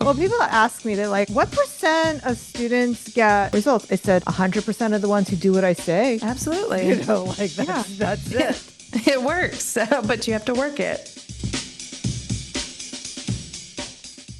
Well, people ask me, they're like, what percent of students get results? I said 100% of the ones who do what I say. Absolutely. Like that's it. It works, but you have to work it.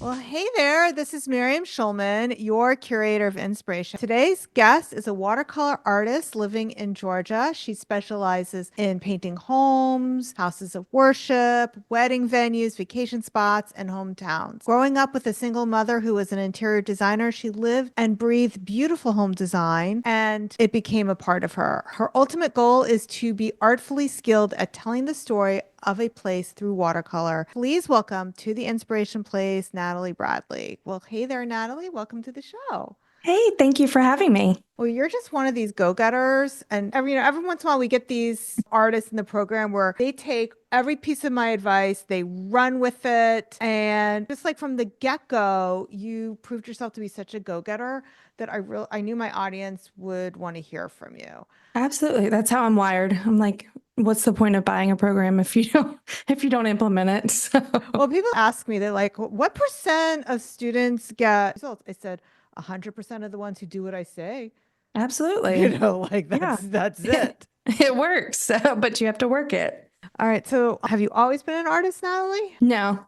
Well, hey there. This is Miriam Schulman, your curator of inspiration. Today's guest is a watercolor artist living in Georgia. She specializes in painting homes, houses of worship, wedding venues, vacation spots, and hometowns. Growing up with a single mother who was an interior designer, she lived and breathed beautiful home design, and it became a part of her. Her ultimate goal is to be artfully skilled at telling the story of a place through watercolor. Please welcome to the Inspiration Place, Natalie Bradley. Well, hey there, Natalie. Welcome to the show. Hey, thank you for having me. Well, you're just one of these go-getters. And every once in a while we get these artists in the program where they take every piece of my advice, they run with it. And just like from the get-go, you proved yourself to be such a go-getter that I knew my audience would want to hear from you. Absolutely. That's how I'm wired. I'm like, what's the point of buying a program if you don't implement it? So. Well, people ask me, they're like, what percent of students get results? I said, 100% of the ones who do what I say. Absolutely. Like that's it. It works, but you have to work it. All right. So have you always been an artist, Natalie? No.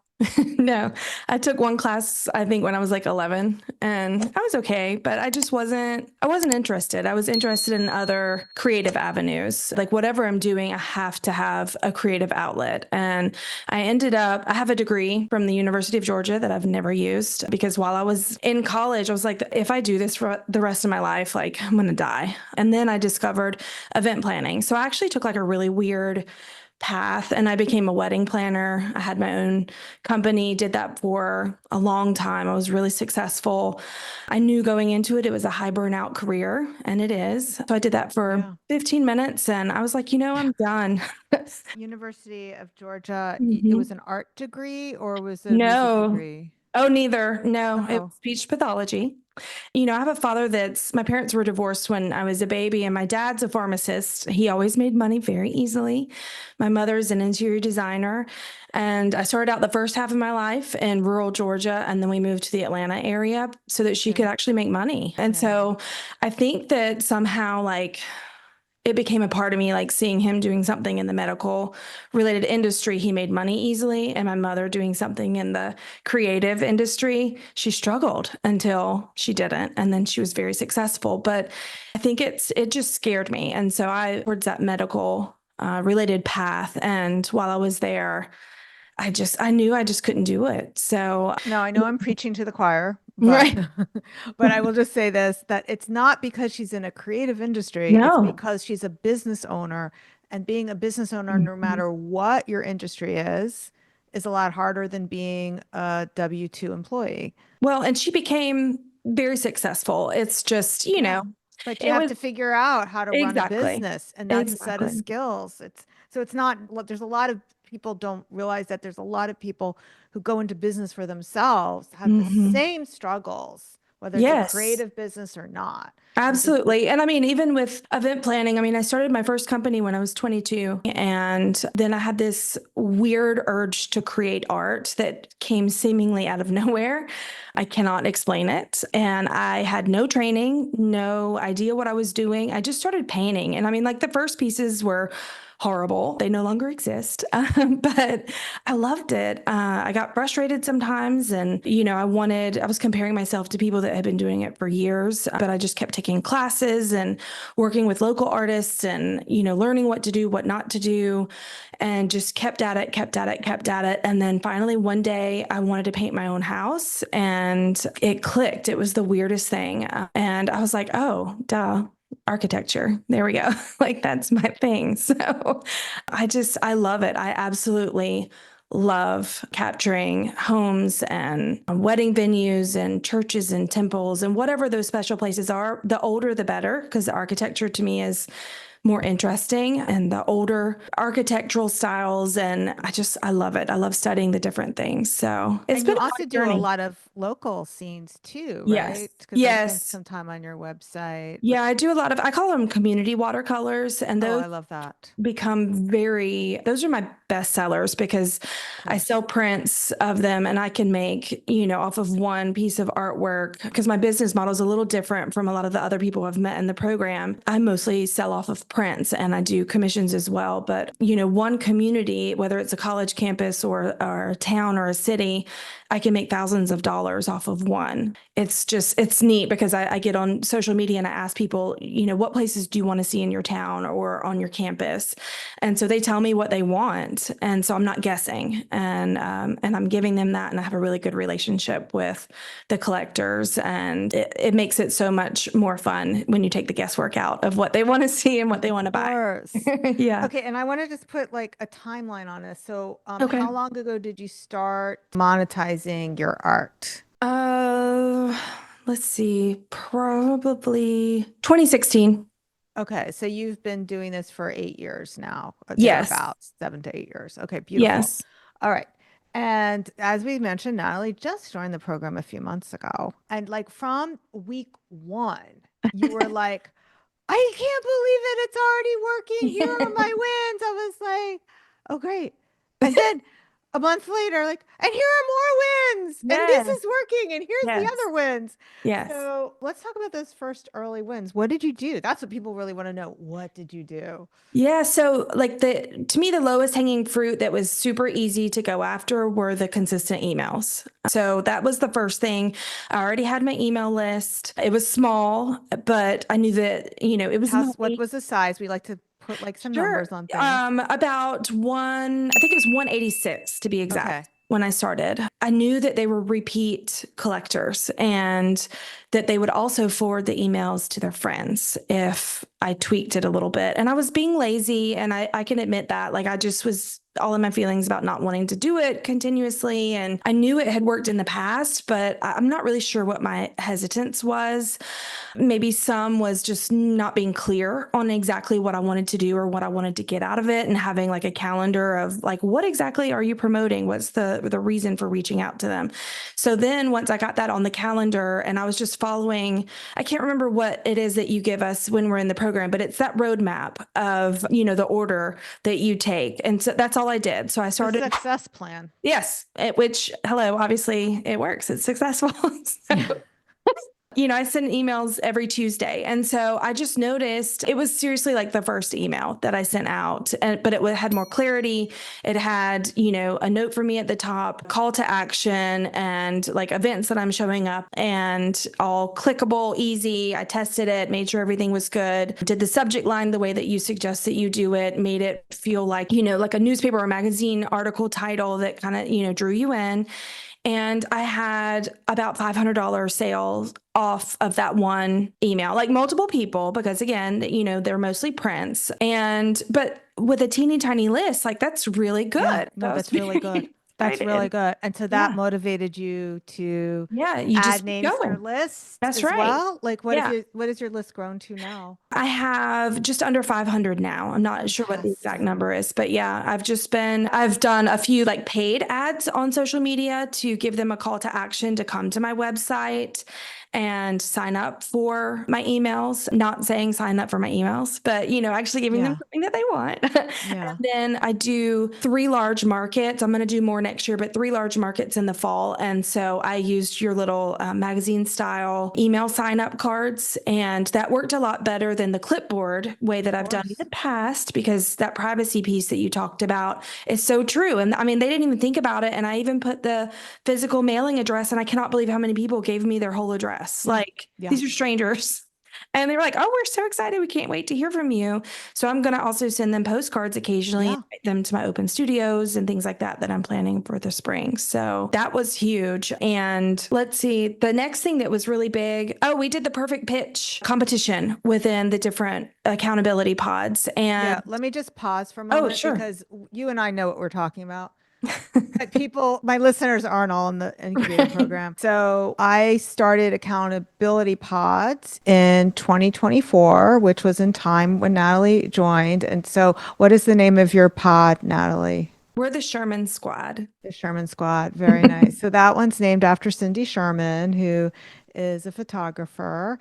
No, I took one class, I think when I was like 11, and I was okay, but I wasn't interested. I was interested in other creative avenues. Like whatever I'm doing, I have to have a creative outlet. And I have a degree from the University of Georgia that I've never used because while I was in college, I was like, if I do this for the rest of my life, like I'm going to die. And then I discovered event planning. So I actually took like a really weird path and I became a wedding planner. I had my own company, did that for a long time. I was really successful. I knew going into it, it was a high burnout career, and it is. So I did that for 15 minutes and I was like, I'm done. University of Georgia, it Mhm. was an art degree or was it a music No. degree? Oh, neither. No, it Oh, was speech pathology. I have a father my parents were divorced when I was a baby, and my dad's a pharmacist. He always made money very easily. My mother's an interior designer. And I started out the first half of my life in rural Georgia, and then we moved to the Atlanta area so that she could actually make money. And so I think that somehow, like, it became a part of me, like seeing him doing something in the medical related industry. He made money easily. And my mother doing something in the creative industry, she struggled until she didn't. And then she was very successful. But I think it just scared me. And so towards that medical related path. And while I was there, I knew I just couldn't do it. So, no, I know I'm preaching to the choir, but right. but I will just say this, that it's not because she's in a creative industry, it's No. because she's a business owner. And being a business owner, no Mhm. matter what your industry is a lot harder than being a W-2 employee. Well, and she became very successful. It's just, Yeah. But you it have was to figure out how to run a exactly, business, and that's a set of exactly. skills. It's not, there's a lot of people don't realize that there's a lot of people who go into business for themselves have the Hmm. same struggles, whether it's a Yes, creative business or not. And so, absolutely. And I mean, even with event planning, I mean, I started my first company when I was 22, and then I had this weird urge to create art that came seemingly out of nowhere. I cannot explain it. And I had no training, no idea what I was doing. I just started painting. And I mean, like the first pieces were horrible. They no longer exist. But I loved it. I got frustrated sometimes. And, I was comparing myself to people that had been doing it for years, but I just kept taking classes and working with local artists and, learning what to do, what not to do, and just kept at it, kept at it, kept at it. And then finally one day I wanted to paint my own house and it clicked. It was the weirdest thing. And I was like, oh, duh. Architecture. There we go. Like that's my thing. So I love it. I absolutely love capturing homes and wedding venues and churches and temples and whatever those special places are. The older, the better, because the architecture to me is more interesting and the older architectural styles. And I love it. I love studying the different things. So it's and you been a also fun do a journey. lot of local scenes too, Yes. right? Because I spent Yes. some time on your website. Yeah, I do a lot of, I call them community watercolors, and Oh, those I love that. become those are my best sellers because Of I sell course. prints of them and I can make, off of one piece of artwork because my business model is a little different from a lot of the other people I've met in the program. I mostly sell off of prints and I do commissions as well. But, one community, whether it's a college campus or a town or a city, I can make thousands of dollars off of one. It's neat because I get on social media and I ask people, what places do you want to see in your town or on your campus? And so they tell me what they want. And so I'm not guessing, and I'm giving them that. And I have a really good relationship with the collectors, and it makes it so much more fun when you take the guesswork out of what they want to see and what they want to Of buy. course. Yeah. Okay, and I want to just put like a timeline on this. So, Okay. how long ago did you start monetizing your art? Uh, let's see, probably 2016. Okay, so you've been doing this for 8 years now, Yes. thereabouts, 7 to 8 years. Okay, beautiful. Yes. All right. And as we mentioned, Natalie just joined the program a few months ago. And like from week one, you were like, I can't believe it. It's already working. Here are my wins. I was like, oh, great. And then a month later, like, and here are more wins. And this Yes. is working. And here's the Yes. other wins. Yes. So let's talk about those first early wins. What did you do? That's what people really want to know. What did you do? Yeah, so like to me the lowest hanging fruit that was super easy to go after were the consistent emails. So that was the first thing. I already had my email list. It was small, but I knew that, it was What money. was the size? We like to put like some numbers Sure. on things. About I think it was 186 to be exact. Okay. When I started, I knew that they were repeat collectors and that they would also forward the emails to their friends if I tweaked it a little bit. And I was being lazy, and I can admit that. Like, I just was all in my feelings about not wanting to do it continuously. And I knew it had worked in the past, but I'm not really sure what my hesitance was. Maybe some was just not being clear on exactly what I wanted to do or what I wanted to get out of it, and having like a calendar of like, what exactly are you promoting? What's the reason for reaching out to them? So then once I got that on the calendar and I was just following, I can't remember what it is that you give us when we're in the program, but it's that roadmap of, the order that you take. And so that's all I did. So I The started, success plan. yes, which, hello, obviously it works. It's successful. Yeah. So I send emails every Tuesday. And so I just noticed it was seriously like the first email that I sent out, but it had more clarity. It had, a note for me at the top, call to action, and like events that I'm showing up, and all clickable, easy. I tested it, made sure everything was good, did the subject line the way that you suggest that you do it, made it feel like, like a newspaper or magazine article title that kind of, drew you in. And I had about $500 sales off of that one email, like multiple people, because again, they're mostly prints. But with a teeny tiny list, like that's really Yeah. good. No, That was that's really good. very That's really excited. good. And so that Yeah. motivated you to Yeah. You add just keep names to your going. list That's as right. well. Like Yeah. what is your list grown to now? I have just under 500 now. I'm not sure what the exact Fantastic. number is, but yeah, I've done a few like paid ads on social media to give them a call to action to come to my website and sign up for my emails. Not saying sign up for my emails, but actually giving them Yeah. something that they want. And Yeah. then I do 3 large markets. I'm going to do more next year, but 3 large markets in the fall. And so I used your little magazine style email sign up cards, and that worked a lot better than the clipboard way that Of I've done in the course. past, because that privacy piece that you talked about is so true. And I mean, they didn't even think about it. And I even put the physical mailing address, and I cannot believe how many people gave me their whole address. Yeah. Like, Yeah. these are strangers. And they were like, oh, we're so excited. We can't wait to hear from you. So I'm going to also send them postcards occasionally, Yeah. invite them to my open studios and things like that I'm planning for the spring. So that was huge. And let's see, the next thing that was really big. Oh, we did the perfect pitch competition within the different accountability pods. Yeah. And Let me just pause for a oh, moment sure. because you and I know what we're talking about. But my listeners aren't all in the incubator program. So I started accountability pods in 2024, which was in time when Natalie joined. And so what is the name of your pod, Natalie? We're the Sherman Squad. The Sherman Squad. Very nice. So that one's named after Cindy Sherman, who is a photographer.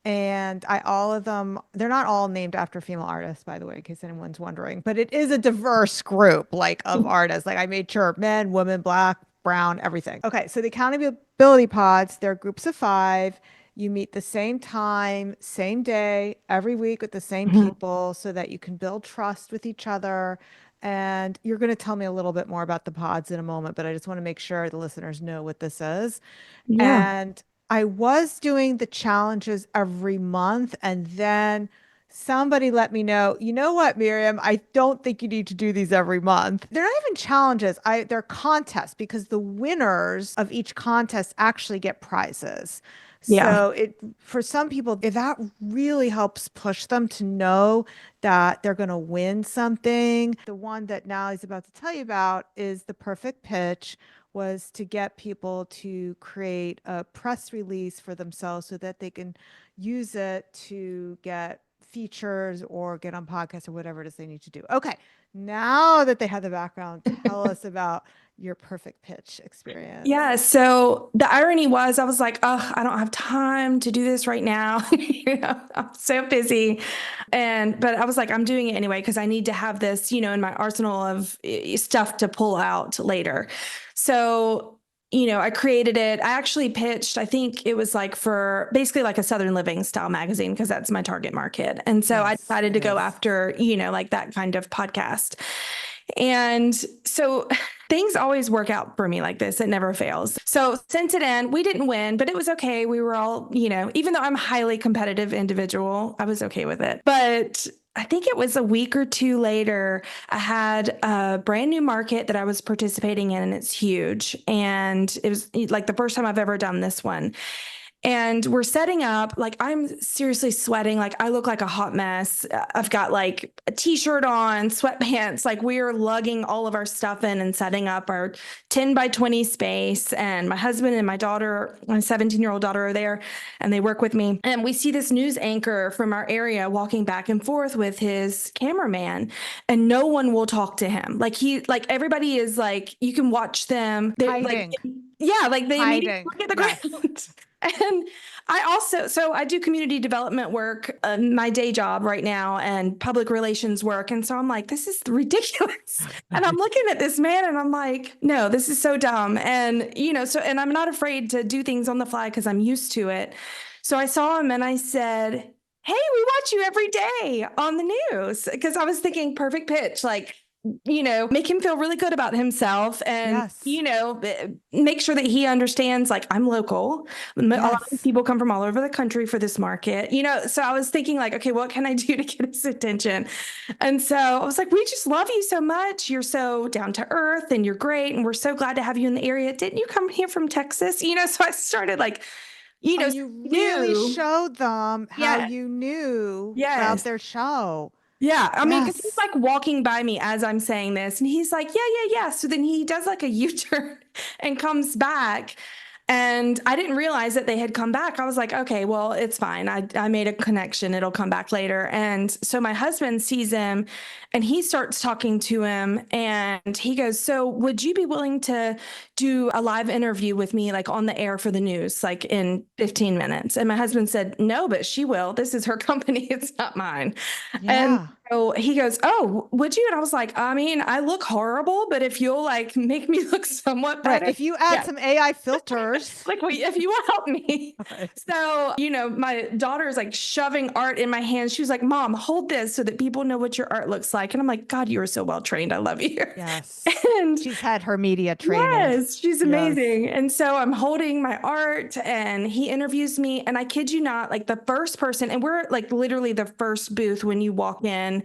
And all of them, they're not all named after female artists, by the way, in case anyone's wondering, but it is a diverse group like of artists. Like I made sure men, women, black, brown, everything. Okay. So the accountability pods, they're groups of 5. You meet the same time, same day, every week with the same Mhm. people so that you can build trust with each other. And you're going to tell me a little bit more about the pods in a moment, but I just want to make sure the listeners know what this is. Yeah. And I was doing the challenges every month, and then somebody let me know, you know what, Miriam, I don't think you need to do these every month. They're not even challenges. They're contests because the winners of each contest actually get prizes. Yeah. So it for some people, if that really helps push them to know that they're going to win something. The one that Natalie's about to tell you about is the perfect pitch was to get people to create a press release for themselves so that they can use it to get features or get on podcasts or whatever it is they need to do. Okay, now that they have the background, tell us about your perfect pitch experience. Yeah. So the irony was, I was like, oh, I don't have time to do this right now. I'm so busy. But I was like, I'm doing it anyway because I need to have this, in my arsenal of stuff to pull out later. So, I created it. I actually pitched, I think it was like for basically like a Southern Living style magazine because that's my target market. And so I Yes, decided it to go is. after, like that kind of podcast. And so things always work out for me like this. It never fails. So sent it in. We didn't win, but it was okay. We were all, even though I'm a highly competitive individual, I was okay with it. But I think it was a week or two later, I had a brand new market that I was participating in, and it's huge. And it was like the first time I've ever done this one. And we're setting up, like, I'm seriously sweating. Like, I look like a hot mess. I've got like a t-shirt on, sweatpants. Like, we are lugging all of our stuff in and setting up our 10 by 20 space. And my husband and my daughter, my 17-year-old daughter, are there and they work with me. And we see this news anchor from our area walking back and forth with his cameraman, and no one will talk to him. Like everybody is like, you can watch them. They're like, Hiding. yeah, like they immediately Hiding. look at the Yes. ground. And I do community development work, my day job right now, and public relations work. And so I'm like, this is ridiculous. And I'm looking at this man and I'm like, no, this is so dumb. And, and I'm not afraid to do things on the fly because I'm used to it. So I saw him and I said, hey, we watch you every day on the news. Because I was thinking perfect pitch, like, make him feel really good about himself and, Yes. make sure that he understands, like, I'm local. A lot of Yes. people come from all over the country for this market, so I was thinking like, okay, what can I do to get his attention? And so I was like, we just love you so much. You're so down to earth and you're great. And we're so glad to have you in the area. Didn't you come here from Texas? So I started like, And you really new. showed them how Yeah. you knew about Yes. their show. Yeah. I mean, because he's Yes. like walking by me as I'm saying this, and he's like, yeah, yeah, yeah. So then he does like a U-turn and comes back. And I didn't realize that they had come back. I was like, okay, well, it's fine. I made a connection. It'll come back later. And so my husband sees him and he starts talking to him and he goes, so would you be willing to do a live interview with me, like on the air for the news, like in 15 minutes? And my husband said, no, but she will. This is her company. It's not mine. And Yeah. so he goes, oh, would you? And I was like, I mean, I look horrible, but if you'll like make me look somewhat Right. better. If you add Yeah. some AI filters. Like, if you will help me. Right. So, my daughter is like shoving art in my hands. She was like, Mom, hold this so that people know what your art looks like. And I'm like, God, you are so well trained. I love you. Yes. And She's had her media training. yes, she's Yes. amazing. And so I'm holding my art and he interviews me. And I kid you not, like the first person, and we're like literally the first booth when you walk in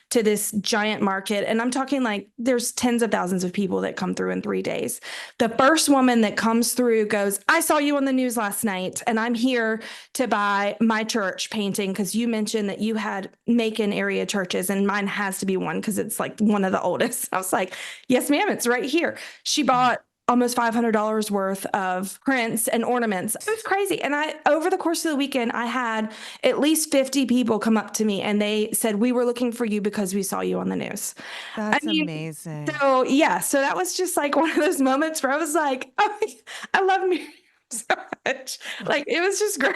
to this giant market. And I'm talking like there's tens of thousands of people that come through in 3 days. The first woman that comes through goes, I saw you on the news last night and I'm here to buy my church painting because you mentioned that you had Macon area churches and mine has to be one because it's like one of the oldest. I was like, yes, ma'am, it's right here. She bought almost $500 worth of prints and ornaments. It was crazy. And over the course of the weekend, I had at least 50 people come up to me and they said, we were looking for you because we saw you on the news. I That's mean, amazing. so yeah, so that was just like one of those moments where I was like, oh, I love Miriam so much. Like, it was just great.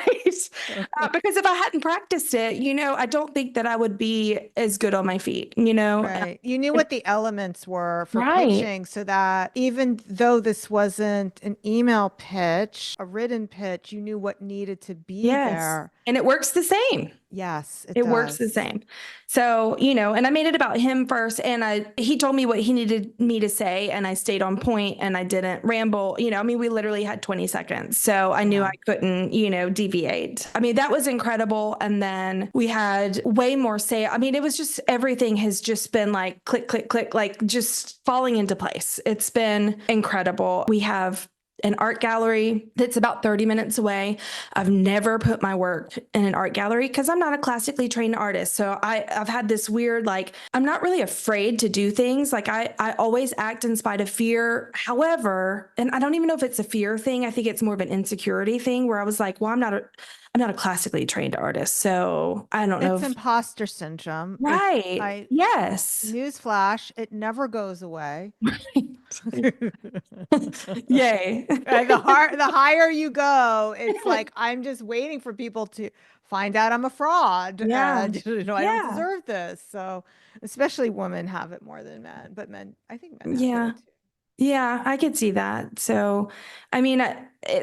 Because if I hadn't practiced it, I don't think that I would be as good on my feet, Right. You knew what the elements were for Right. pitching so that even though this wasn't an email pitch, a written pitch, you knew what needed to be Yes. there. And it works the same. Yes, it It works the does. same. So, and I made it about him first and he told me what he needed me to say and I stayed on point and I didn't ramble. I mean, we literally had 20 seconds. So I knew Yeah. I couldn't, deviate. I mean, that was incredible. And then we had way more say. I mean, it was just everything has just been like click, click, click, like just falling into place. It's been incredible. We have an art gallery that's about 30 minutes away. I've never put my work in an art gallery because I'm not a classically trained artist. So I've had this weird, like, I'm not really afraid to do things. Like I always act in spite of fear. However, and I don't even know if it's a fear thing. I think it's more of an insecurity thing where I was like, well, I'm not a classically trained artist. So I don't know It's if, imposter syndrome. right. Yes. Newsflash, it never goes away. Yay. The higher you go, it's like I'm just waiting for people to find out I'm a fraud Yeah. and I don't Yeah. deserve this. So especially women have it more than men, but I think men have Yeah. it too. Yeah, I could see that. So, I mean,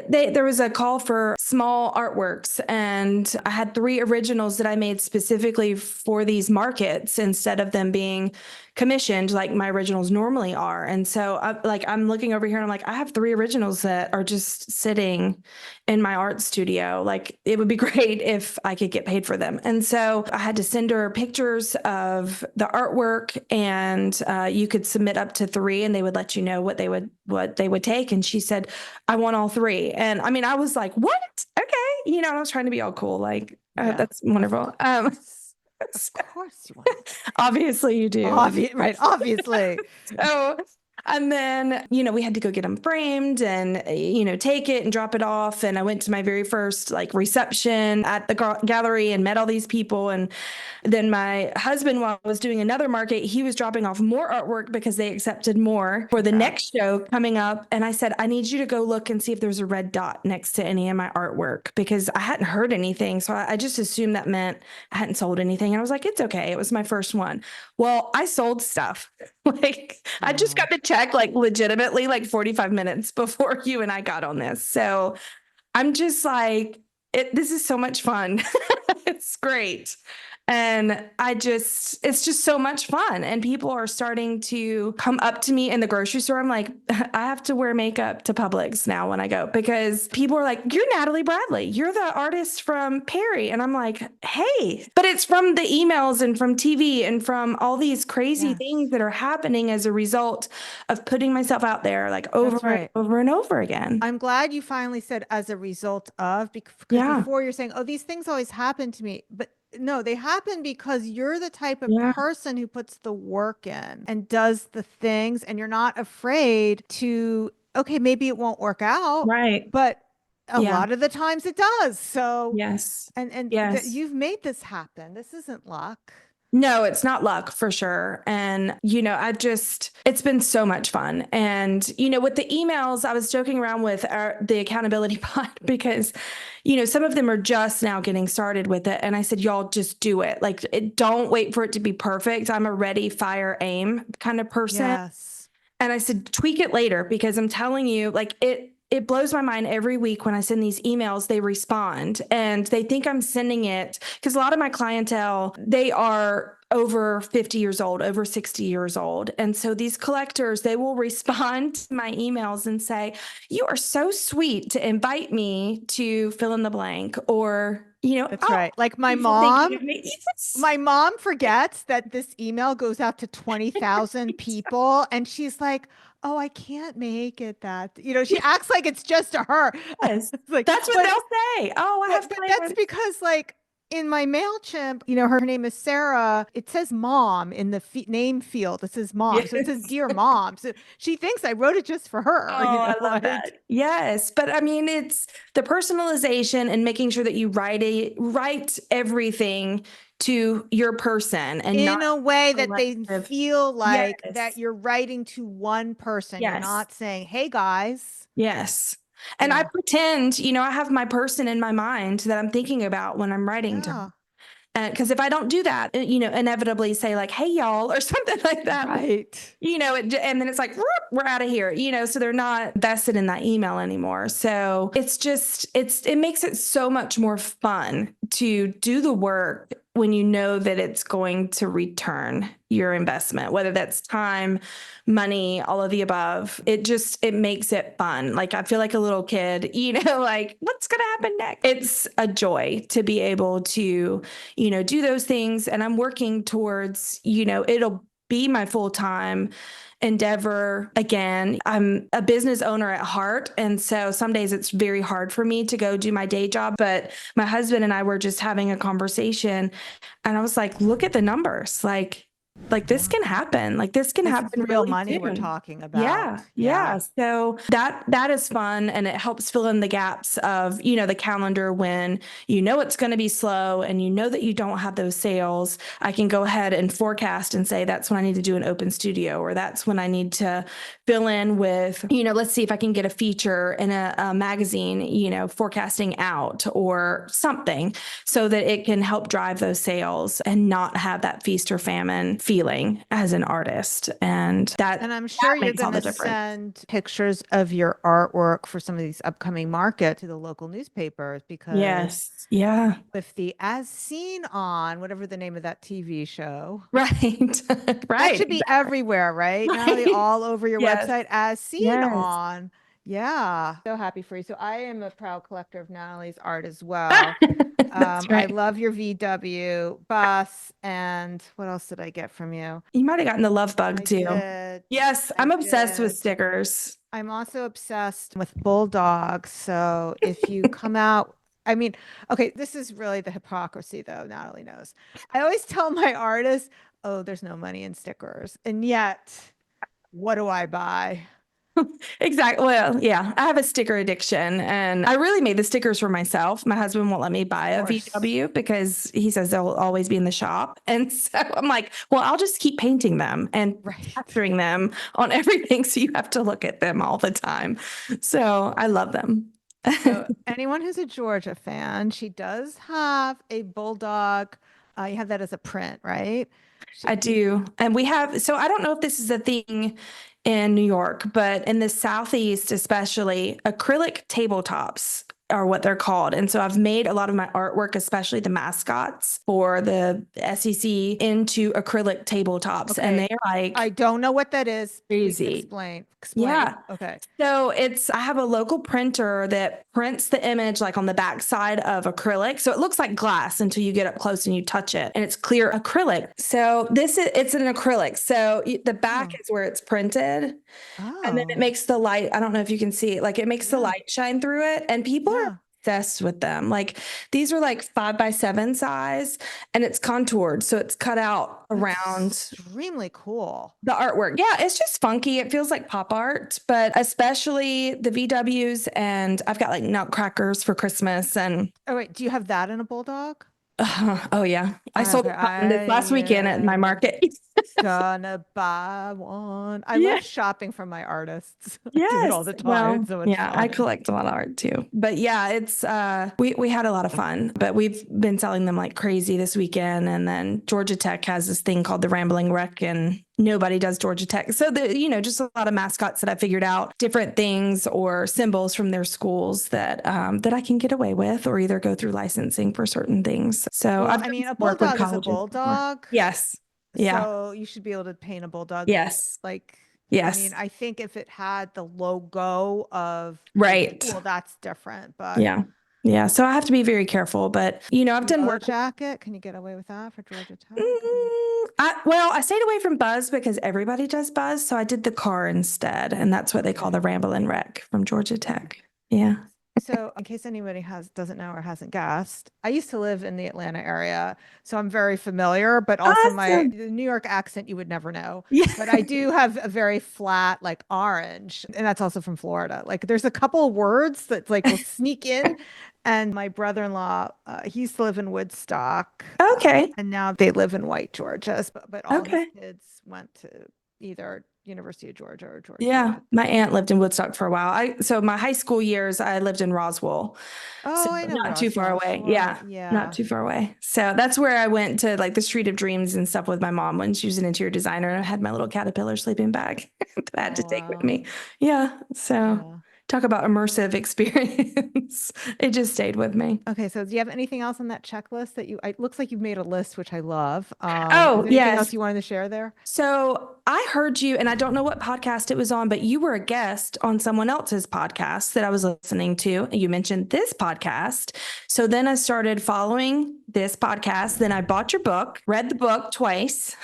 there was a call for small artworks, and I had 3 originals that I made specifically for these markets instead of them being commissioned like my originals normally are. And so, I'm looking over here and I'm like, I have 3 originals that are just sitting in my art studio. Like, it would be great if I could get paid for them. And so, I had to send her pictures of the artwork, and you could submit up to 3, and they would let you know what they would take. And she said, I want all 3. And I mean, I was like, what? Okay. I was trying to be all cool. Like, Yeah, that's wonderful. of course you want. Obviously you do. Right, obviously. So, and then, we had to go get them framed and, take it and drop it off. And I went to my very first like reception at the gallery and met all these people. And then my husband, while I was doing another market, he was dropping off more artwork because they accepted more for the next show coming up. And I said, I need you to go look and see if there's a red dot next to any of my artwork because I hadn't heard anything. So I just assumed that meant I hadn't sold anything. And I was like, it's okay. It was my first one. Well, I sold stuff. Like I just got the check like legitimately like 45 minutes before you and I got on this. So I'm just like, this is so much fun. It's great. And it's just so much fun. And people are starting to come up to me in the grocery store. I'm like, I have to wear makeup to Publix now when I go because people are like, you're Natalie Bradley. You're the artist from Perry. And I'm like, hey, but it's from the emails and from TV and from all these crazy things that are happening as a result of putting myself out there like over and over and over again. I'm glad you finally said as a result of, because before you're saying, oh, these things always happen to me. But no, they happen because you're the type of person who puts the work in and does the things, and you're not afraid to, okay, maybe it won't work out. Right. But a lot of the times it does. So, yes. And you've made this happen. This isn't luck. No, it's not luck for sure. And, it's been so much fun. And, with the emails, I was joking around with the accountability bot because, some of them are just now getting started with it. And I said, y'all just do it. Like, don't wait for it to be perfect. I'm a ready, fire, aim kind of person. Yes. And I said, tweak it later because I'm telling you, like it blows my mind every week when I send these emails, they respond and they think I'm sending it because a lot of my clientele, they are over 50 years old, over 60 years old. And so these collectors, they will respond to my emails and say, you are so sweet to invite me to fill in the blank or, that's right. Like my mom forgets that this email goes out to 20,000 people and she's like, oh, I can't make it that, she acts like it's just to her. Yes. Like, that's what they'll say. Oh, I have but that's because like in my MailChimp, her name is Sarah. It says mom in the name field. It says mom. So it says Yes. dear mom. So she thinks I wrote it just for her, Oh, I love like, that. Yes. But I mean, it's the personalization and making sure that you write everything to your person and not in a way that they collective. feel like that Yes. you're writing to one person. You're Yes. not saying, hey guys. Yes. And I Yeah. pretend, I have my person in my mind that I'm thinking about when I'm writing to her. Yeah. Because if I don't do that, inevitably say like, hey, y'all, or something like that, Right. and then it's like, we're out of here, so they're not vested in that email anymore. So it makes it so much more fun to do the work when you know that it's going to return your investment, whether that's time, money, all of the above. It makes it fun. Like I feel like a little kid, like what's going to happen next? It's a joy to be able to, do those things. And I'm working towards, it'll be my full-time endeavor again. I'm a business owner at heart. And so some days it's very hard for me to go do my day job. But my husband and I were just having a conversation and I was like, look at the numbers. Like this Yeah. can happen. Like this can This is happen real really money we're soon. talking Yeah. about. Yeah. Yeah. So that is fun and it helps fill in the gaps of, the calendar when it's going to be slow and that you don't have those sales. I can go ahead and forecast and say that's when I need to do an open studio or that's when I need to fill in with, let's see if I can get a feature in a magazine, forecasting out or something so that it can help drive those sales and not have that feast or famine feeling as an artist. And And I'm that sure you're makes all going the to difference. send pictures of your artwork for some of these upcoming market to the local newspapers because Yes. Yeah. with the as seen on whatever the name of that TV show, Right. that Right. should be Exactly. everywhere, right? Natalie, Right. all over your Yes. website, as seen Yes. on. Yeah. So happy for you. So I am a proud collector of Natalie's art as well. That's I right. love your VW bus. And what else did I get from you? You might have gotten the love bug I too. did. Yes. I I'm obsessed with did. stickers. I'm also obsessed with bulldogs. So if you come out, I mean, okay, this is really the hypocrisy though, Natalie knows. I always tell my artists, oh, there's no money in stickers. And yet, what do I buy? Exactly. Well, yeah, I have a sticker addiction and I really made the stickers for myself. My husband won't let me Of buy a course. VW because he says they'll always be in the shop. And so I'm like, well, I'll just keep painting them and Right. capturing them on everything. So you have to look at them all the time. So I love them. So anyone who's a Georgia fan, she does have a bulldog. You have that as a print, right? I She, do. And so I don't know if this is a thing in New York, but in the Southeast, especially, acrylic tabletops are what they're called. And so I've made a lot of my artwork, especially the mascots for the SEC, into acrylic tabletops. And okay. they're I like don't know what that is. Please crazy. explain. Explain. Yeah. Okay. So I have a local printer that prints the image like on the back side of acrylic. So it looks like glass until you get up close and you touch it and it's clear acrylic. So it's an acrylic. So the back Oh. is where it's printed and then it Oh. makes the light. I don't know if you can see it. Like it makes the Yeah. light shine through it and people are Yeah. obsessed with them. Like these are like 5x7 size and it's contoured. So it's cut out around That's extremely cool. the artwork. Yeah, it's just funky. It feels like pop art, but especially the VWs. And I've got like nutcrackers for Christmas. And Oh, wait. Do you have that in a bulldog? oh, yeah. I sold Okay. a ton this last weekend at my market. Gonna buy one. I love Yeah. shopping from my artists. I do it all Yes. the time. Well, It's so much yeah, I fun. collect a lot of art too. But yeah, it's we had a lot of fun, but we've been selling them like crazy this weekend. And then Georgia Tech has this thing called the Rambling Wreck and nobody does Georgia Tech. So just a lot of mascots that I figured out, different things or symbols from their schools that that I can get away with or either go through licensing for certain things. So Well, I've I done mean, a some work with bulldog is a colleges before. bulldog. Yes. Yeah. So you should be able to paint a bulldog. Yes. Like, I mean, Yes. I think if it had the logo of the Right. school, that's different. But Yeah. Yeah. So I have to be very careful, but I've done Yellow work. Jacket, can you get away with that for Georgia Tech? I stayed away from Buzz because everybody does Buzz. So I did the car instead. And that's what they call Okay. the Ramble and Wreck from Georgia Tech. Yeah. So, in case anybody doesn't know or hasn't guessed, I used to live in the Atlanta area, so I'm very familiar. But also, Awesome. the New York accent you would never know. Yeah. But I do have a very flat, like orange, and that's also from Florida. Like, there's a couple of words that like will sneak in. And my brother-in-law, he used to live in Woodstock, Okay. and now they live in White, Georgia. But all his Okay. kids went to either University of Georgia or George Yeah. Mason. My aunt lived in Woodstock for a while. So my high school years, I lived in Roswell. So Oh, I know not too far Roswell, away. sure. Yeah. Not Yeah. too far away. So that's where I went to like the Street of Dreams and stuff with my mom when she was an interior designer. And I had my little caterpillar sleeping bag that I had Oh, to take with wow. me. Yeah. So Yeah. talk about immersive experience. It just stayed with me. Okay, so do you have anything else on that checklist that it looks like you've made a list, which I love. Is Oh, there anything else yes. you wanted to share there? So I heard you, and I don't know what podcast it was on, but you were a guest on someone else's podcast that I was listening to. You mentioned this podcast. So then I started following this podcast. Then I bought your book, read the book twice.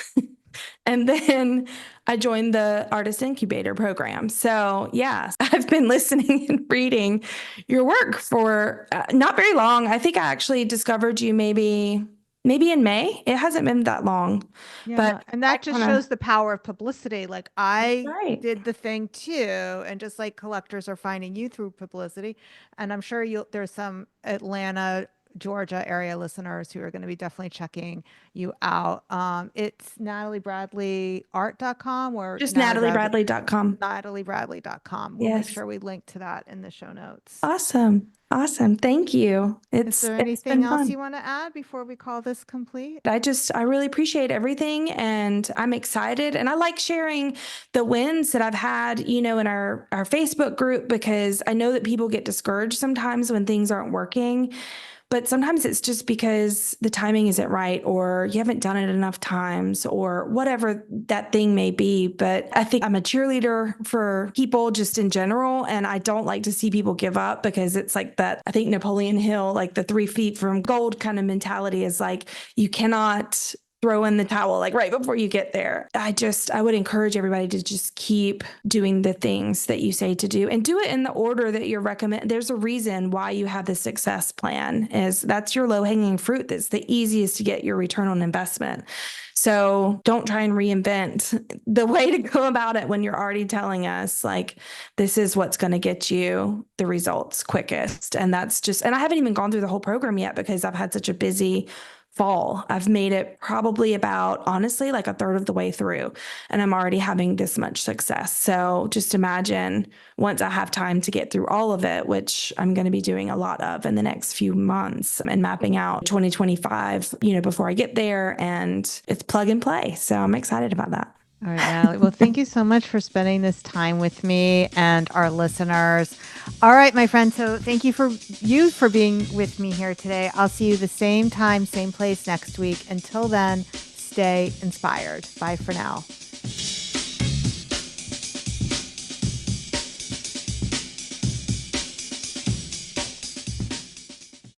And then I joined the Artist Incubator program. So, yeah, I've been listening and reading your work for not very long. I think I actually discovered you maybe in May. It hasn't been that long, but Yeah, and I that just kind of shows the power of publicity. Like I right. did the thing too, and just like collectors are finding you through publicity, and I'm sure there's some Atlanta, Georgia area listeners who are going to be definitely checking you out. It's nataliebradleyart.com or Just nataliebradley.com. nataliebradley.com. We'll make Yes. sure we link to that in the show notes. Awesome. Awesome. Thank you. Is there It's anything been else fun. you want to add before we call this complete? I really appreciate everything and I'm excited. And I like sharing the wins that I've had, in our Facebook group, because I know that people get discouraged sometimes when things aren't working. But sometimes it's just because the timing isn't right, or you haven't done it enough times, or whatever that thing may be. But I think I'm a cheerleader for people just in general. And I don't like to see people give up, because it's like that. I think Napoleon Hill, like the 3 feet from gold kind of mentality, is like, you cannot throw in the towel like right before you get there. I would encourage everybody to just keep doing the things that you say to do and do it in the order that you're recommend. There's a reason why you have the success plan, is that's your low hanging fruit. That's the easiest to get your return on investment. So don't try and reinvent the way to go about it when you're already telling us like, this is what's going to get you the results quickest. And I haven't even gone through the whole program yet because I've had such a busy fall. I've made it probably about, honestly, like a third of the way through, and I'm already having this much success. So just imagine once I have time to get through all of it, which I'm going to be doing a lot of in the next few months, and mapping out 2025, before I get there, and it's plug and play. So I'm excited about that. All right, Natalie. Well, thank you so much for spending this time with me and our listeners. All right, my friend. So thank you for being with me here today. I'll see you the same time, same place next week. Until then, stay inspired. Bye for now.